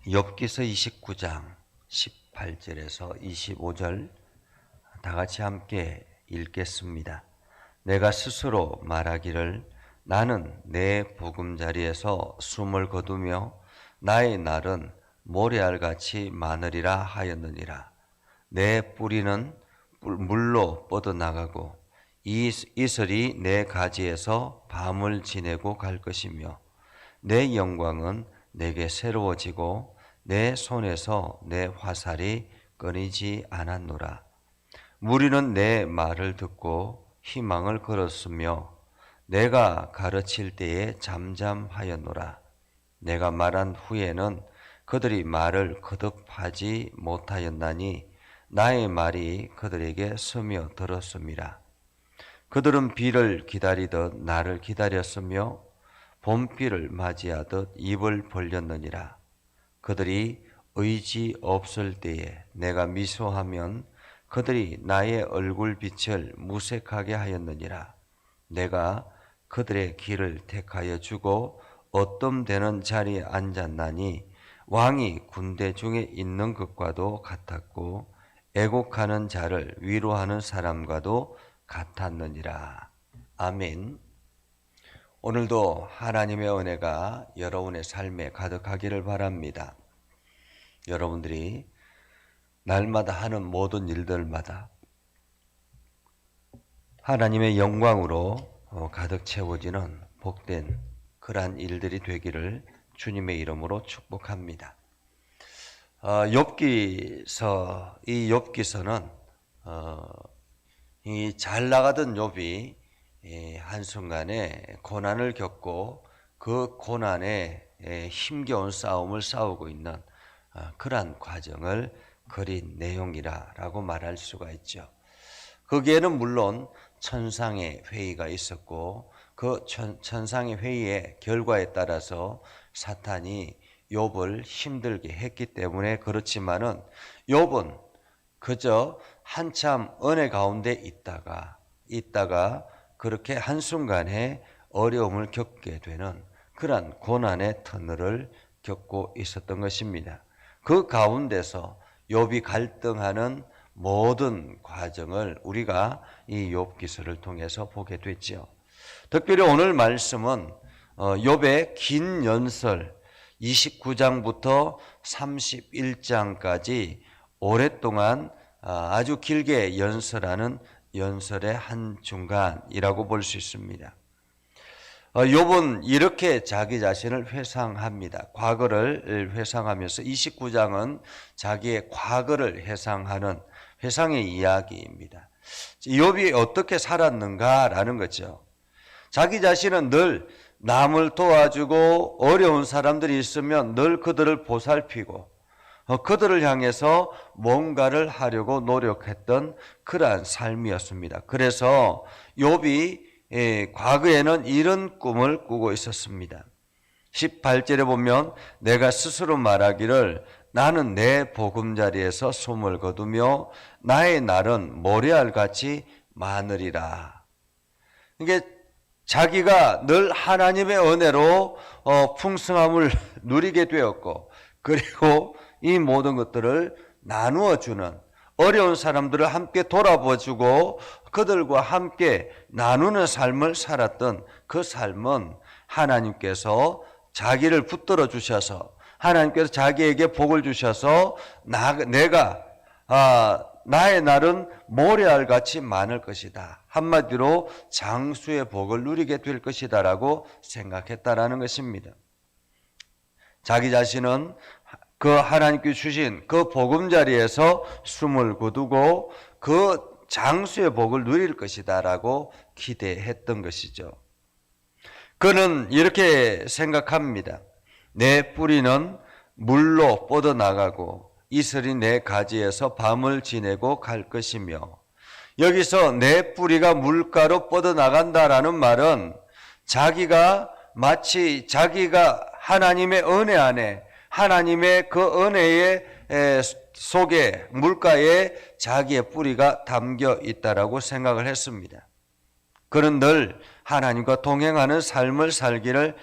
욥기서 29장 18절에서 25절 다 같이 함께 읽겠습니다. 내가 스스로 말하기를 나는 내 보금자리에서 숨을 거두며 나의 날은 모래알같이 많으리라 하였느니라. 내 뿌리는 물로 뻗어나가고 이슬이 내 가지에서 밤을 지내고 갈 것이며 내 영광은 내게 새로워지고 내 손에서 내 화살이 끊이지 않았노라. 무리는 내 말을 듣고 희망을 걸었으며 내가 가르칠 때에 잠잠하였노라. 내가 말한 후에는 그들이 말을 거듭하지 못하였나니 나의 말이 그들에게 스며들었음이라. 그들은 비를 기다리듯 나를 기다렸으며 봄비를 맞이하듯 입을 벌렸느니라. 그들이 의지 없을 때에 내가 미소하면 그들이 나의 얼굴빛을 무색하게 하였느니라. 내가 그들의 길을 택하여 주고 어뜸되는 자리에 앉았나니 왕이 군대 중에 있는 것과도 같았고 애곡하는 자를 위로하는 사람과도 같았느니라. 아멘. 오늘도 하나님의 은혜가 여러분의 삶에 가득하기를 바랍니다. 여러분들이 날마다 하는 모든 일들마다 하나님의 영광으로 가득 채워지는 복된 그러한 일들이 되기를 주님의 이름으로 축복합니다. 욥기서, 이 욥기서는 이 잘 나가던 욥이 한순간에 고난을 겪고 그 고난에 힘겨운 싸움을 싸우고 있는 그러한 과정을 그린 내용이라고 말할 수가 있죠. 거기에는 물론 천상의 회의가 있었고 그 천상의 회의의 결과에 따라서 사탄이 욥을 힘들게 했기 때문에 그렇지만은 욥은 그저 한참 은혜 가운데 있다가 그렇게 한순간에 어려움을 겪게 되는 그러한 고난의 터널을 겪고 있었던 것입니다. 그 가운데서 욥이 갈등하는 모든 과정을 우리가 이 욥기서를 통해서 보게 됐죠. 특별히 오늘 말씀은 욥의 긴 연설 29장부터 31장까지 오랫동안 아주 길게 연설하는 연설의 한 중간이라고 볼 수 있습니다. 욥은 이렇게 자기 자신을 회상합니다. 과거를 회상하면서 29장은 자기의 과거를 회상하는 회상의 이야기입니다. 욥이 어떻게 살았는가라는 거죠. 자기 자신은 늘 남을 도와주고 어려운 사람들이 있으면 늘 그들을 보살피고 그들을 향해서 뭔가를 하려고 노력했던 그러한 삶이었습니다. 그래서 욥이 과거에는 이런 꿈을 꾸고 있었습니다. 18절에 보면 내가 스스로 말하기를 나는 내 보금자리에서 숨을 거두며 나의 날은 모래알같이 많으리라. 이게 자기가 늘 하나님의 은혜로 풍성함을 누리게 되었고 그리고 이 모든 것들을 나누어 주는 어려운 사람들을 함께 돌아보주고 그들과 함께 나누는 삶을 살았던 그 삶은 하나님께서 자기를 붙들어 주셔서 하나님께서 자기에게 복을 주셔서 내가 나의 날은 모래알같이 많을 것이다. 한마디로 장수의 복을 누리게 될 것이다 라고 생각했다라는 것입니다. 자기 자신은 그 하나님께 주신 그 보금자리에서 숨을 거두고 그 장수의 복을 누릴 것이다 라고 기대했던 것이죠. 그는 이렇게 생각합니다. 내 뿌리는 물로 뻗어나가고 이슬이 내 가지에서 밤을 지내고 갈 것이며, 여기서 내 뿌리가 물가로 뻗어나간다라는 말은 마치 자기가 하나님의 은혜 안에 하나님의 그 은혜의 속에 물가에 자기의 뿌리가 담겨 있다라고 생각을 했습니다. 그는 늘 하나님과 동행하는 삶을 살기를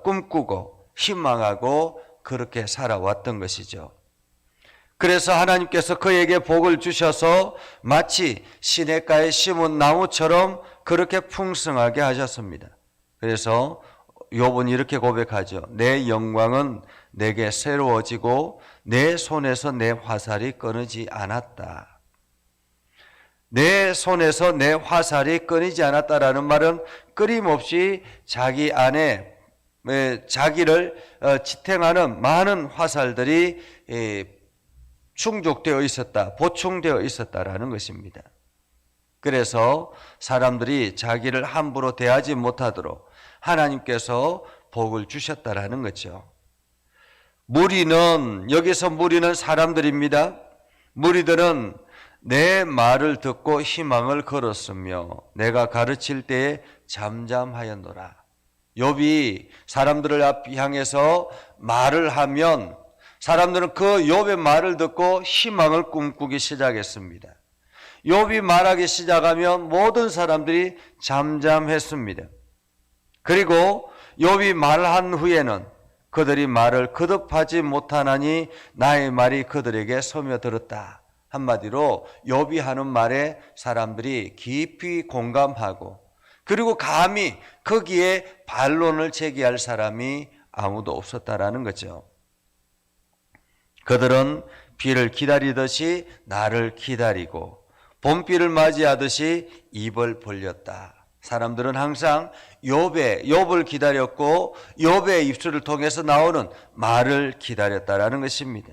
꿈꾸고 희망하고 그렇게 살아왔던 것이죠. 그래서 하나님께서 그에게 복을 주셔서 마치 시냇가에 심은 나무처럼 그렇게 풍성하게 하셨습니다. 그래서 욥은 이렇게 고백하죠. 내 영광은 내게 새로워지고 내 손에서 내 화살이 끊이지 않았다. 내 손에서 내 화살이 끊이지 않았다라는 말은 끊임없이 자기 안에 자기를 지탱하는 많은 화살들이 충족되어 있었다, 보충되어 있었다라는 것입니다. 그래서 사람들이 자기를 함부로 대하지 못하도록 하나님께서 복을 주셨다라는 거죠. 무리는, 여기서 무리는 사람들입니다. 무리들은 내 말을 듣고 희망을 걸었으며 내가 가르칠 때에 잠잠하였노라. 욥이 사람들을 향해서 말을 하면 사람들은 그 욥의 말을 듣고 희망을 꿈꾸기 시작했습니다. 욥이 말하기 시작하면 모든 사람들이 잠잠했습니다. 그리고 욥이 말한 후에는 그들이 말을 거듭하지 못하나니 나의 말이 그들에게 스며들었다. 한마디로 욥이 하는 말에 사람들이 깊이 공감하고 그리고 감히 거기에 반론을 제기할 사람이 아무도 없었다라는 거죠. 그들은 비를 기다리듯이 나를 기다리고 봄비를 맞이하듯이 입을 벌렸다. 사람들은 항상 욥을 기다렸고 욥의 입술을 통해서 나오는 말을 기다렸다라는 것입니다.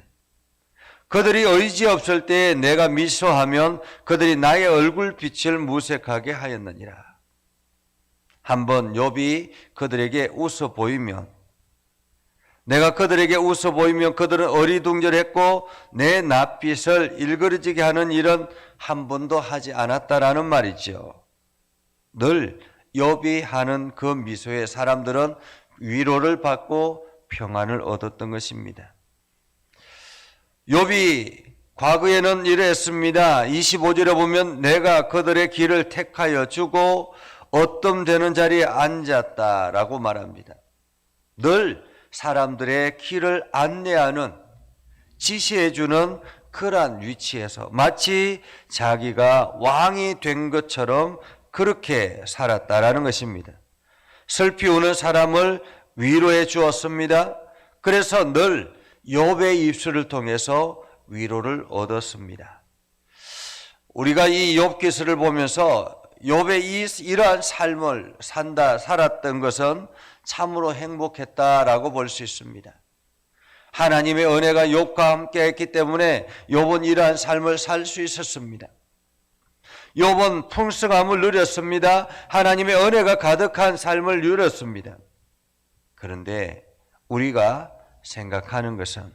그들이 의지 없을 때에 내가 미소하면 그들이 나의 얼굴빛을 무색하게 하였느니라. 한번 욥이 그들에게 웃어 보이면 내가 그들에게 웃어 보이면 그들은 어리둥절했고 내 낯빛을 일그러지게 하는 일은 한 번도 하지 않았다라는 말이죠. 늘 욥이 하는 그 미소에 사람들은 위로를 받고 평안을 얻었던 것입니다. 욥이 과거에는 이랬습니다. 25절에 보면 내가 그들의 길을 택하여 주고 어뜸되는 자리에 앉았다라고 말합니다. 늘 사람들의 길을 안내하는, 지시해주는 그러한 위치에서 마치 자기가 왕이 된 것처럼 그렇게 살았다라는 것입니다. 슬피 우는 사람을 위로해 주었습니다. 그래서 늘 욥의 입술을 통해서 위로를 얻었습니다. 우리가 이 욥기서를 보면서 욥의 이러한 삶을 살았던 것은 참으로 행복했다라고 볼 수 있습니다. 하나님의 은혜가 욥과 함께 했기 때문에 욥은 이러한 삶을 살 수 있었습니다. 욥은 풍성함을 누렸습니다. 하나님의 은혜가 가득한 삶을 누렸습니다. 그런데 우리가 생각하는 것은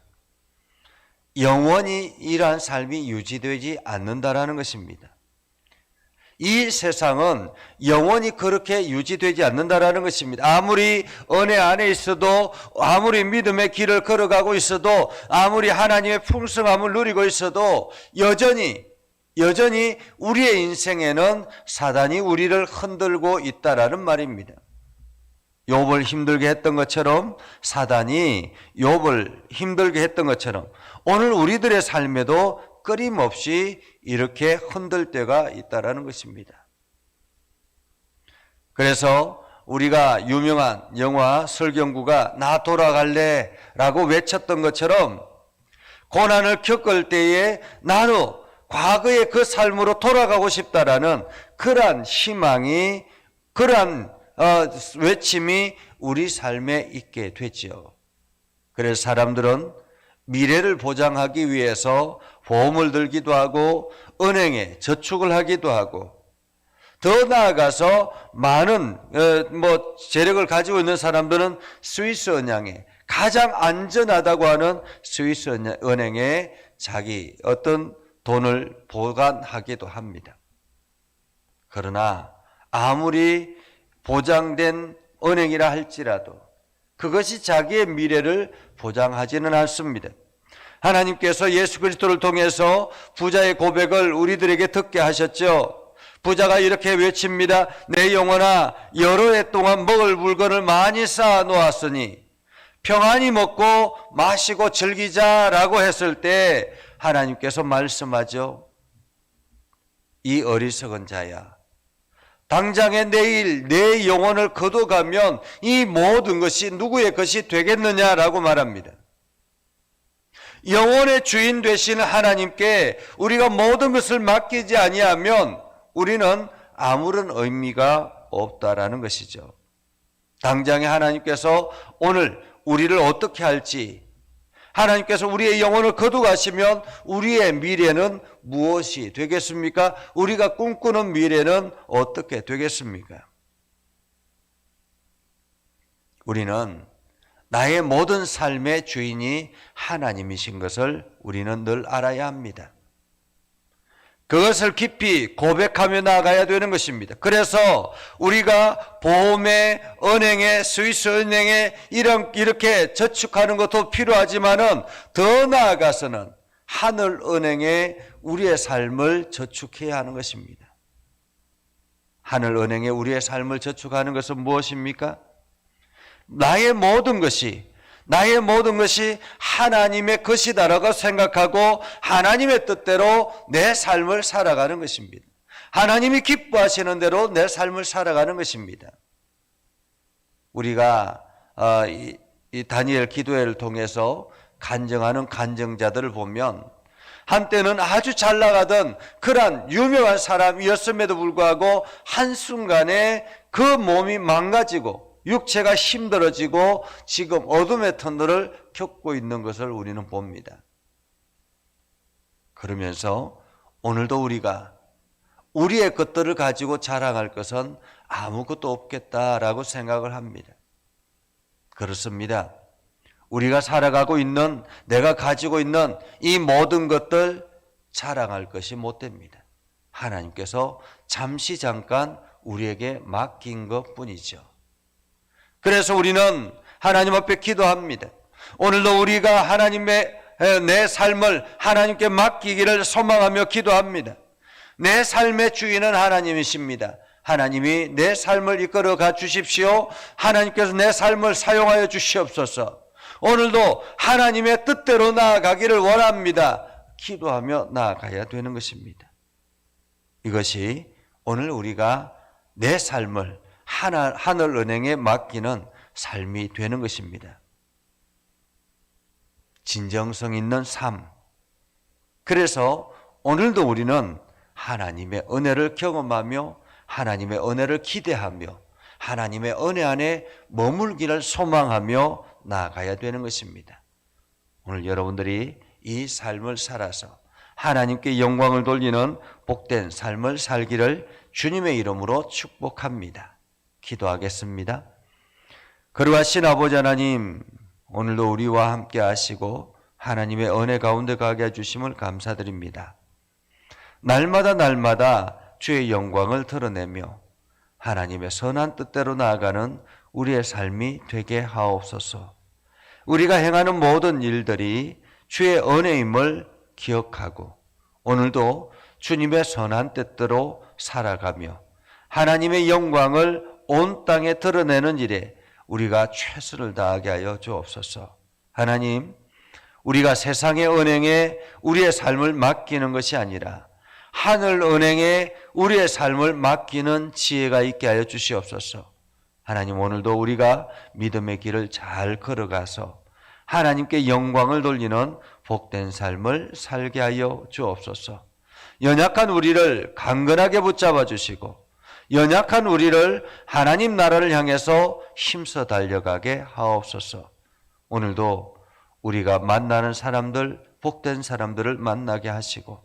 영원히 이러한 삶이 유지되지 않는다라는 것입니다. 이 세상은 영원히 그렇게 유지되지 않는다라는 것입니다. 아무리 은혜 안에 있어도, 아무리 믿음의 길을 걸어가고 있어도, 아무리 하나님의 풍성함을 누리고 있어도 여전히 우리의 인생에는 사단이 우리를 흔들고 있다라는 말입니다. 욥을 힘들게 했던 것처럼, 사단이 욥을 힘들게 했던 것처럼 오늘 우리들의 삶에도 끊임없이 이렇게 흔들 때가 있다라는 것입니다. 그래서 우리가 유명한 영화 설경구가 나 돌아갈래 라고 외쳤던 것처럼 고난을 겪을 때에 나도 과거의 그 삶으로 돌아가고 싶다라는 그러한 희망이, 그러한 외침이 우리 삶에 있게 되죠. 그래서 사람들은 미래를 보장하기 위해서 보험을 들기도 하고 은행에 저축을 하기도 하고, 더 나아가서 많은 재력을 가지고 있는 사람들은 스위스 은행에, 가장 안전하다고 하는 스위스 은행에 자기 어떤 돈을 보관하기도 합니다. 그러나 아무리 보장된 은행이라 할지라도 그것이 자기의 미래를 보장하지는 않습니다. 하나님께서 예수 그리스도를 통해서 부자의 고백을 우리들에게 듣게 하셨죠. 부자가 이렇게 외칩니다. 내 영혼아, 여러 해 동안 먹을 물건을 많이 쌓아 놓았으니 평안히 먹고 마시고 즐기자라고 했을 때 하나님께서 말씀하죠. 이 어리석은 자야, 당장에 내일 내 영혼을 거둬가면 이 모든 것이 누구의 것이 되겠느냐라고 말합니다. 영혼의 주인 되시는 하나님께 우리가 모든 것을 맡기지 아니하면 우리는 아무런 의미가 없다라는 것이죠. 당장에 하나님께서 오늘 우리를 어떻게 할지, 하나님께서 우리의 영혼을 거두가시면 우리의 미래는 무엇이 되겠습니까? 우리가 꿈꾸는 미래는 어떻게 되겠습니까? 우리는 나의 모든 삶의 주인이 하나님이신 것을 우리는 늘 알아야 합니다. 그것을 깊이 고백하며 나아가야 되는 것입니다. 그래서 우리가 보험에, 은행에, 스위스 은행에 이렇게 저축하는 것도 필요하지만은 더 나아가서는 하늘 은행에 우리의 삶을 저축해야 하는 것입니다. 하늘 은행에 우리의 삶을 저축하는 것은 무엇입니까? 나의 모든 것이 하나님의 것이다라고 생각하고 하나님의 뜻대로 내 삶을 살아가는 것입니다. 하나님이 기뻐하시는 대로 내 삶을 살아가는 것입니다. 우리가 이 다니엘 기도회를 통해서 간증하는 간증자들을 보면 한때는 아주 잘 나가던 그러한 유명한 사람이었음에도 불구하고 한순간에 그 몸이 망가지고 육체가 힘들어지고 지금 어둠의 터널을 겪고 있는 것을 우리는 봅니다. 그러면서 오늘도 우리가 우리의 것들을 가지고 자랑할 것은 아무것도 없겠다라고 생각을 합니다. 그렇습니다. 우리가 살아가고 있는, 내가 가지고 있는 이 모든 것들 자랑할 것이 못 됩니다. 하나님께서 잠시 잠깐 우리에게 맡긴 것뿐이죠. 그래서 우리는 하나님 앞에 기도합니다. 오늘도 우리가 내 삶을 하나님께 맡기기를 소망하며 기도합니다. 내 삶의 주인은 하나님이십니다. 하나님이 내 삶을 이끌어가 주십시오. 하나님께서 내 삶을 사용하여 주시옵소서. 오늘도 하나님의 뜻대로 나아가기를 원합니다. 기도하며 나아가야 되는 것입니다. 이것이 오늘 우리가 내 삶을 하늘은행에 맡기는 삶이 되는 것입니다. 진정성 있는 삶. 그래서 오늘도 우리는 하나님의 은혜를 경험하며 하나님의 은혜를 기대하며 하나님의 은혜 안에 머물기를 소망하며 나아가야 되는 것입니다. 오늘 여러분들이 이 삶을 살아서 하나님께 영광을 돌리는 복된 삶을 살기를 주님의 이름으로 축복합니다. 기도하겠습니다. 거룩하신 아버지 하나님, 오늘도 우리와 함께 하시고 하나님의 은혜 가운데 가게 해주심을 감사드립니다. 날마다 주의 영광을 드러내며 하나님의 선한 뜻대로 나아가는 우리의 삶이 되게 하옵소서. 우리가 행하는 모든 일들이 주의 은혜임을 기억하고 오늘도 주님의 선한 뜻대로 살아가며 하나님의 영광을 온 땅에 드러내는 일에 우리가 최선을 다하게 하여 주옵소서. 하나님, 우리가 세상의 은행에 우리의 삶을 맡기는 것이 아니라 하늘 은행에 우리의 삶을 맡기는 지혜가 있게 하여 주시옵소서. 하나님, 오늘도 우리가 믿음의 길을 잘 걸어가서 하나님께 영광을 돌리는 복된 삶을 살게 하여 주옵소서. 연약한 우리를 강건하게 붙잡아 주시고 연약한 우리를 하나님 나라를 향해서 힘써 달려가게 하옵소서. 오늘도 우리가 만나는 사람들, 복된 사람들을 만나게 하시고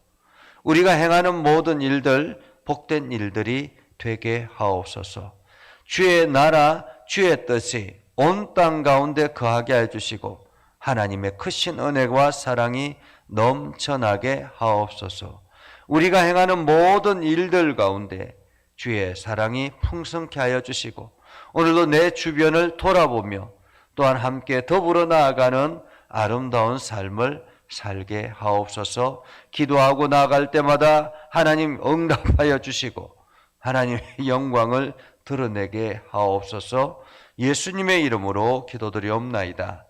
우리가 행하는 모든 일들, 복된 일들이 되게 하옵소서. 주의 나라, 주의 뜻이 온 땅 가운데 거하게 해주시고 하나님의 크신 은혜와 사랑이 넘쳐나게 하옵소서. 우리가 행하는 모든 일들 가운데 주의 사랑이 풍성케 하여 주시고 오늘도 내 주변을 돌아보며 또한 함께 더불어 나아가는 아름다운 삶을 살게 하옵소서. 기도하고 나아갈 때마다 하나님 응답하여 주시고 하나님의 영광을 드러내게 하옵소서. 예수님의 이름으로 기도드리옵나이다.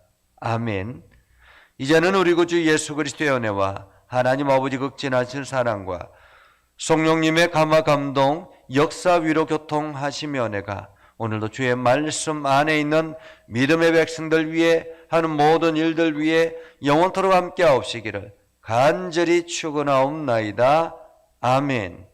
아멘. 이제는 우리 구주 예수 그리스도의 은혜와 하나님 아버지 극진하신 사랑과 성령님의 감화 감동 역사 위로 교통하시며 은혜가 오늘도 주의 말씀 안에 있는 믿음의 백성들 위해 하는 모든 일들 위해 영원토록 함께 하옵시기를 간절히 축원하옵나이다. 아멘.